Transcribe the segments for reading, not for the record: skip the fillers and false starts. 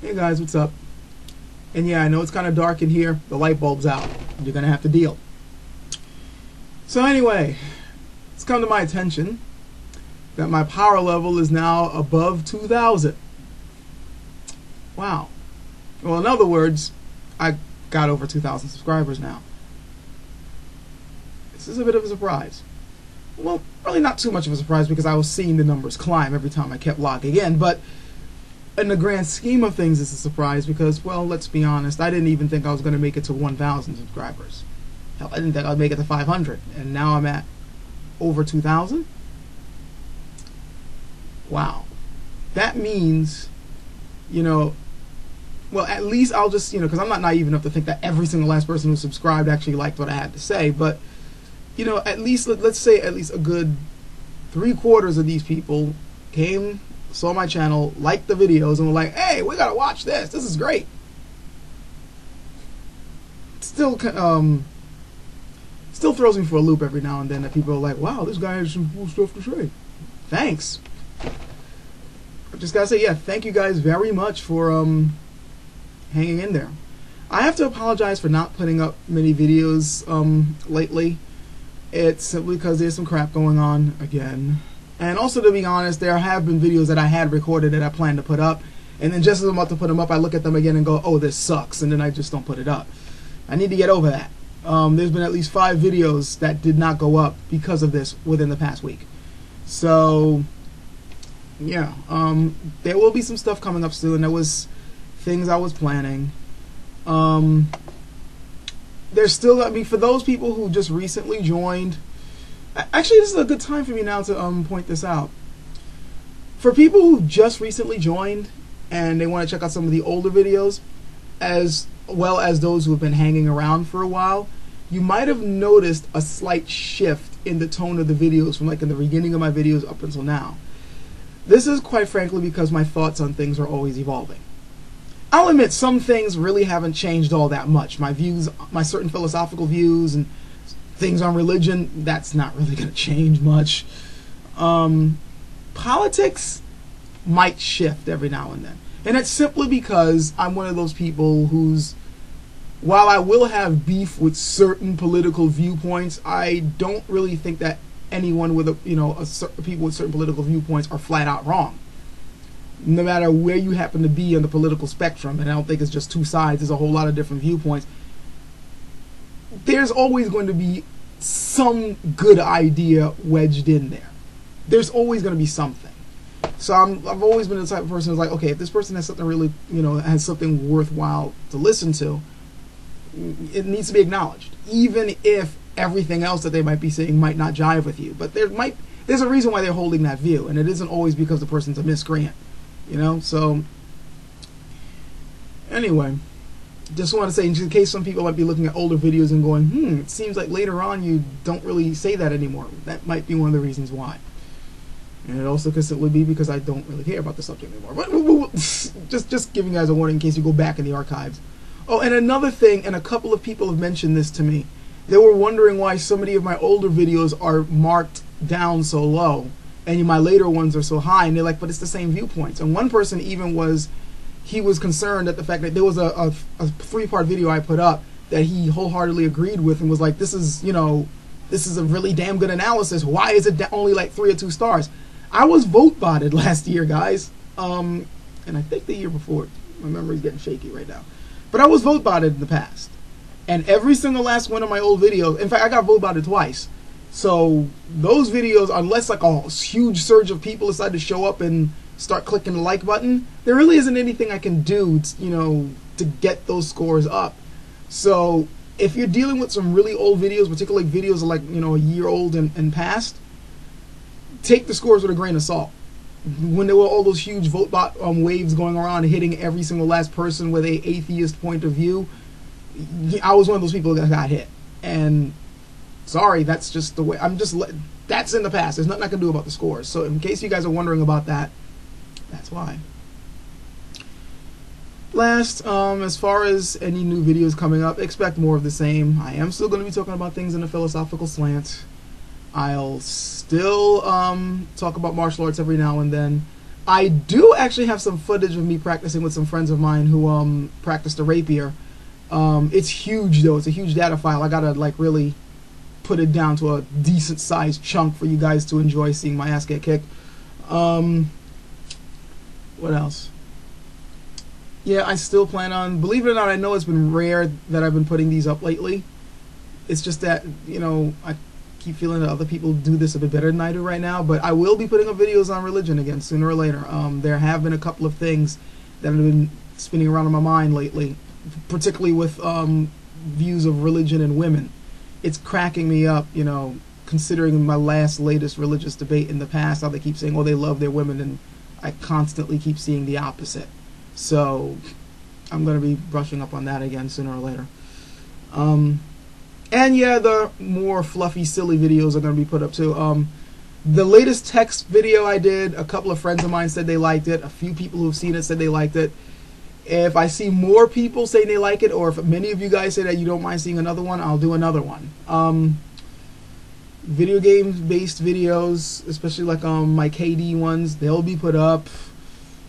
Hey guys, what's up? And yeah, I know it's kind of dark in here. The light bulb's out. You're gonna have to deal. So anyway, it's come to my attention that my power level is now above 2,000. Wow. Well, in other words, I got over 2,000 subscribers now. This is a bit of a surprise. Well, really not too much of a surprise because I was seeing the numbers climb every time I kept logging in, but in the grand scheme of things, it's a surprise because, well, let's be honest, I didn't even think I was going to make it to 1,000 subscribers. Hell, I didn't think I'd make it to 500, and now I'm at over 2,000? Wow. That means, you know, well, at least I'll just, because I'm not naive enough to think that every single last person who subscribed actually liked what I had to say, but, at least, let's say at least a good 3/4 of these people came, saw my channel, liked the videos, and were like, hey, we gotta watch this. This is great. Still throws me for a loop every now and then that people are like, wow, this guy has some cool stuff to say. Thanks. I just gotta say, yeah, thank you guys very much for hanging in there. I have to apologize for not putting up many videos lately. It's simply because there's some crap going on again. And also, to be honest, there have been videos that I had recorded that I planned to put up, and then just as I'm about to put them up, I look at them again and go, oh, this sucks, and then I just don't put it up. I need to get over that. There's been at least 5 videos that did not go up because of this within the past week. So, yeah, there will be some stuff coming up soon. There was things I was planning. There's still, for those people who just recently joined, actually this is a good time for me now to point this out. For people who just recently joined and they want to check out some of the older videos, as well as those who have been hanging around for a while, you might have noticed a slight shift in the tone of the videos from in the beginning of my videos up until now. This is quite frankly because my thoughts on things are always evolving. I'll admit some things really haven't changed all that much. My views, my certain philosophical views and things on religion, that's not really going to change much. Politics might shift every now and then. And it's simply because I'm one of those people who's, while I will have beef with certain political viewpoints, I don't really think that anyone with people with certain political viewpoints are flat out wrong. No matter where you happen to be on the political spectrum, and I don't think it's just two sides, there's a whole lot of different viewpoints, there's always going to be some good idea wedged in there. There's always going to be something. So I've always been the type of person who's like, okay, if this person has something really, has something worthwhile to listen to, it needs to be acknowledged, even if everything else that they might be saying might not jive with you. But there's a reason why they're holding that view, and it isn't always because the person's a miscreant. So anyway, just want to say, in case some people might be looking at older videos and going, it seems like later on you don't really say that anymore. That might be one of the reasons why. And it also could simply be because I don't really care about the subject anymore. But just giving you guys a warning in case you go back in the archives. Oh, and another thing, and a couple of people have mentioned this to me. They were wondering why so many of my older videos are marked down so low, and my later ones are so high, and they're like, but it's the same viewpoints. And one person even was concerned at the fact that there was a 3-part video I put up that he wholeheartedly agreed with and was like, this is a really damn good analysis. Why is it only like 3 or 2 stars? I was vote botted last year, guys. And I think the year before. My memory's getting shaky right now. But I was vote botted in the past. And every single last one of my old videos, in fact, I got vote botted twice. So those videos, unless like a huge surge of people decide to show up and start clicking the like button, there really isn't anything I can do, to get those scores up. So if you're dealing with some really old videos, particularly videos like, a year old and past, take the scores with a grain of salt. When there were all those huge vote bot waves going around hitting every single last person with a atheist point of view, I was one of those people that got hit. And sorry, that's just the way. That's in the past. There's nothing I can do about the scores. So in case you guys are wondering about that, that's why. Last, as far as any new videos coming up, expect more of the same. I am still going to be talking about things in a philosophical slant. I'll still talk about martial arts every now and then. I do actually have some footage of me practicing with some friends of mine who practice the rapier. It's huge though. It's a huge data file. I gotta like really put it down to a decent sized chunk for you guys to enjoy seeing my ass get kicked. What else? Yeah, I still plan on, believe it or not, I know it's been rare that I've been putting these up lately. It's just that, you know, I keep feeling that other people do this a bit better than I do right now, but I will be putting up videos on religion again sooner or later. There have been a couple of things that have been spinning around in my mind lately, particularly with views of religion and women. It's cracking me up, you know, considering my latest religious debate in the past, how they keep saying, oh, they love their women, and I constantly keep seeing the opposite. So I'm going to be brushing up on that again sooner or later. And yeah, the more fluffy, silly videos are going to be put up too. The latest text video I did, a couple of friends of mine said they liked it. A few people who've seen it said they liked it. If I see more people saying they like it, or if many of you guys say that you don't mind seeing another one, I'll do another one. Video games based videos, especially like my KD ones, they'll be put up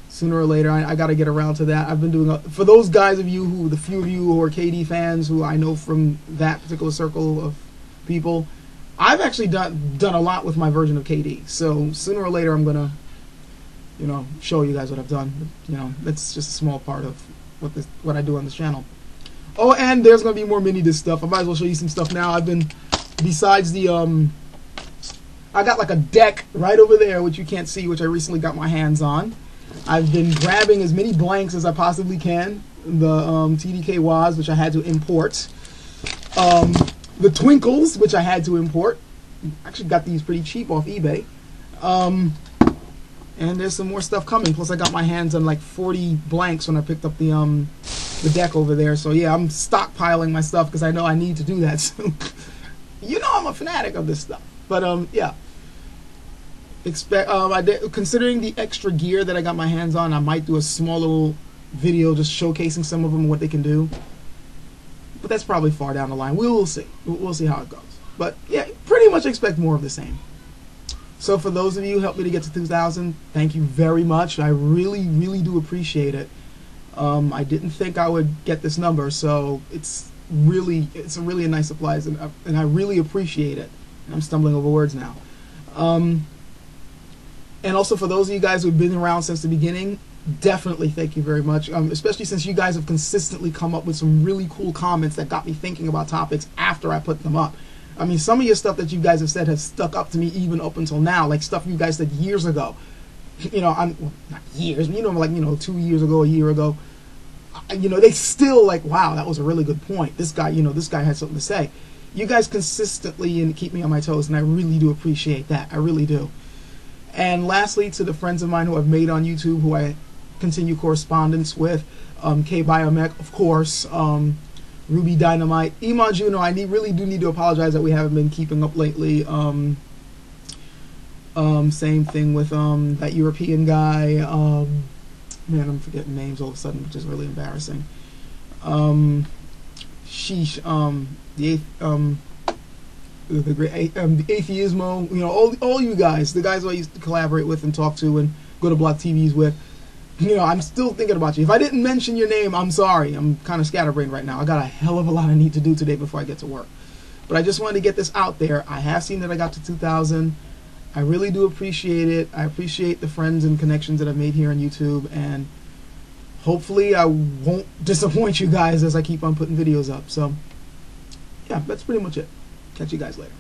sooner or later. I got to get around to that. I've been doing for those guys of you who, the few of you who are KD fans, who I know from that particular circle of people, I've actually done a lot with my version of KD. So sooner or later, I'm gonna, you know, show you guys what I've done. But, you know, that's just a small part of what I do on this channel. Oh, and there's gonna be more mini disc stuff. I might as well show you some stuff now. I've been, besides the I got like a deck right over there, which you can't see, which I recently got my hands on. I've been grabbing as many blanks as I possibly can. The TDK WAS, which I had to import. The Twinkles, which I had to import. Actually got these pretty cheap off eBay. And there's some more stuff coming. Plus I got my hands on like 40 blanks when I picked up the deck over there. So yeah, I'm stockpiling my stuff because I know I need to do that soon. You know I'm a fanatic of this stuff. But yeah. Considering the extra gear that I got my hands on, I might do a small little video just showcasing some of them and what they can do. But that's probably far down the line. We'll see. We'll see how it goes. But yeah, pretty much expect more of the same. So for those of you who helped me to get to 2,000, thank you very much. I really, really do appreciate it. I didn't think I would get this number, so it's a really nice surprise, and I really appreciate it. I'm stumbling over words now. And also for those of you guys who've been around since the beginning, definitely thank you very much. Especially since you guys have consistently come up with some really cool comments that got me thinking about topics after I put them up. I mean, some of your stuff that you guys have said has stuck up to me even up until now, like stuff you guys said years ago. You know, well, not years, but you know, like, you know, 2 years ago, a year ago. You know, they still like, wow, that was a really good point. This guy, you know, this guy had something to say. You guys consistently and keep me on my toes, and I really do appreciate that. I really do. And lastly, to the friends of mine who I've made on YouTube, who I continue correspondence with, K Biomech, of course, Ruby Dynamite, Ema Juno. I really do need to apologize that we haven't been keeping up lately. Same thing with that European guy. Man, I'm forgetting names all of a sudden, which is really embarrassing. Sheesh. The great Atheismo, you know, all you guys, the guys who I used to collaborate with and talk to and go to Block TVs with, you know, I'm still thinking about you. If I didn't mention your name, I'm sorry. I'm kind of scatterbrained right now. I got a hell of a lot I need to do today before I get to work. But I just wanted to get this out there. I have seen that I got to 2,000. I really do appreciate it. I appreciate the friends and connections that I've made here on YouTube, and hopefully I won't disappoint you guys as I keep on putting videos up. So yeah, that's pretty much it. Catch you guys later.